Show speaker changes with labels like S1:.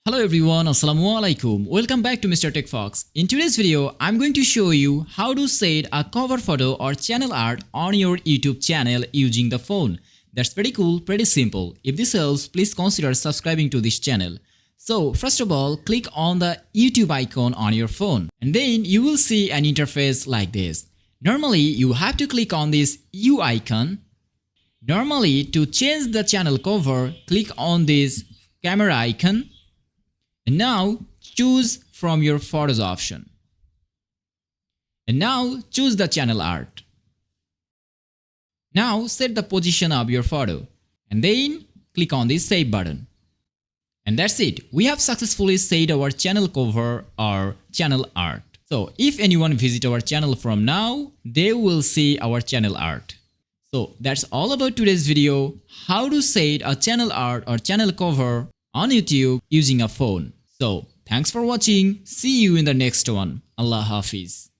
S1: Hello everyone, Assalamualaikum. Welcome back to Mr. TechFox. In today's video, I'm going to show you how to set a cover photo or channel art on your YouTube channel using the phone. That's pretty cool, pretty simple. If this helps, please consider subscribing to this channel. So first of all, click on the YouTube icon on your phone and then you will see an interface like this. Normally, you have to click on this U icon. Normally, to change the channel cover, click on this camera icon. And now choose from your photos option. And now choose the channel art. Now set the position of your photo and then click on this save button. And that's it. We have successfully set our channel cover or channel art. So if anyone visit our channel from now, they will see our channel art. So that's all about today's video, how to set a channel art or channel cover on YouTube using a phone. So, thanks for watching. See you in the next one. Allah Hafiz.